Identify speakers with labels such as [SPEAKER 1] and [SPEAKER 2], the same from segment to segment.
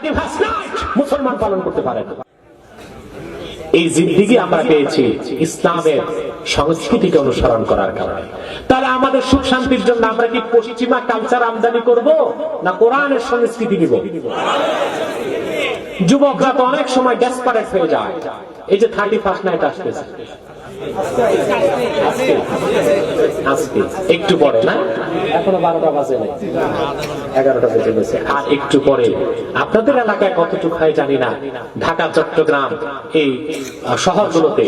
[SPEAKER 1] 31st night মুসলমান পালন করতে পারে না। এই জিন্দেগি আমরা পেয়েছি ইসলামের সংস্কৃতিকে অনুসরণ করার কারণে। তাহলে আমাদের সুখ শান্তির জন্য আমরা কি পশ্চিমা কালচার আমদানি করব না কোরআনের সংস্কৃতি নিব? যুবকরা তো অনেক সময় ডেসপারেট হয়ে যায়। এই যে 31st নাইট আসতেছে, আজকে একটু পরে না, এখনো 12টা বাজে নাই, 11টা বেজে গেছে। আর একটু পরে আপনাদের এলাকায় কতটুকু হয় জানি না, ঢাকা চট্টগ্রাম এই শহরগুলোতে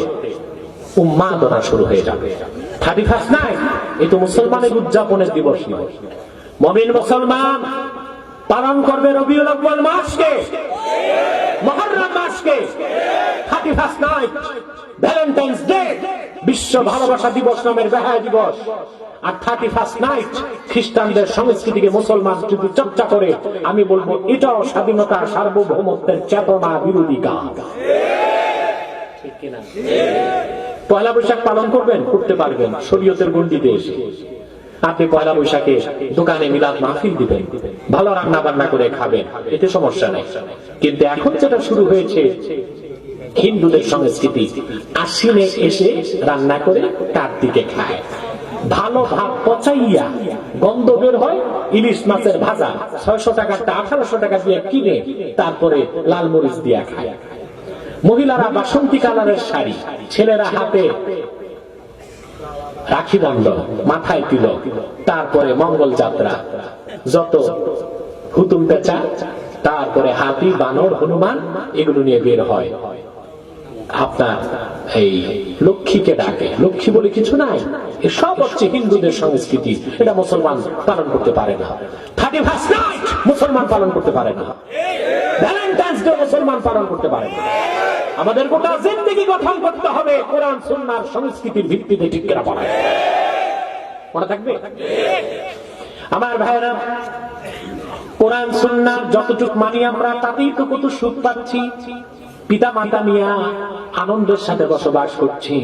[SPEAKER 1] উন্মাদনা শুরু হয়ে যাবে। 31st নাইট এই তো মুসলমানের উদযাপনের দিবস নয়। মুমিন মুসলমান পালন করবে রবিউল আউয়াল মাসকে, মুহররম মাসকে। 31st নাইট ভ্যালেন্টাইন্স ডে, বিশ্ব ভালোবাসা দিবস নামের বেহায়া দিবস। আর 31st নাইট খ্রিস্টানদের সংস্কৃতিকে মুসলমান যদি চর্চা করে, আমি বলবো এটাও স্বাধীনতার সার্বভৌমত্বের চেতনা বিরোধী কাজ। ঠিক কিনা? পয়লা বৈশাখ পালন করবেন, করতে পারবেন শরীয়তের গণ্ডিতে এসে। আপনি পয়লা বৈশাখে দোকানে মিলাদ মাহফিল দিবেন, ভালো রান্না বান্না করে খাবেন, এতে সমস্যা নেই। কিন্তু এখন যেটা শুরু হয়েছে, হিন্দুদের সংস্কৃতি আশ্বিনে এসে রান্না করে কার্তিকে খায়। ভালো ভাত পচাইয়া গন্ধ বের হয়, ইলিশ মাছের ভাজা 600 টাকাটা 1800 টাকা দিয়ে কিনে তারপরে লাল মরিচ দিয়া খায়। মহিলারা বাসন্তী কালারের শাড়ি, ছেলেরা হাতে রাখি বন্ধন, মাথায় তিলক, তারপরে মঙ্গল যাত্রা, যত হুতুম পেঁচা, তারপরে হাতি বানর হনুমান এগুলো নিয়ে বের হয়। আপনার এই লক্ষ্মীকে ডাকে, লক্ষ্মী বলে কিছু নাই। এসব হচ্ছে হিন্দুদের সংস্কৃতি, এটা মুসলমান পালন করতে পারে না। 31st নাইট মুসলমান পালন করতে পারে না। ভ্যালেন্টাইন্স ডে মুসলমান পালন করতে পারে না। আমাদের গোটা জিন্দেগি গঠন করতে হবে কোরআন সুন্নাহর সংস্কৃতির ভিত্তিতে। ঠিক করে পড়া মনে থাকবে আমার ভাইরা। কোরআন সুন্নাহ যতটুকু মানি আমরা, তাতেই তো কত সুখ পাচ্ছি। পিতা মাতা নিয়ে আনন্দের সাথে বসবাস করছি।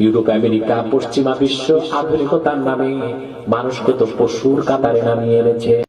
[SPEAKER 1] ইউরোপ, আমেরিকা, পশ্চিমা বিশ্ব আধুনিকতার নামে মানুষকে তো পশুর কাতারে নামিয়ে এনেছে।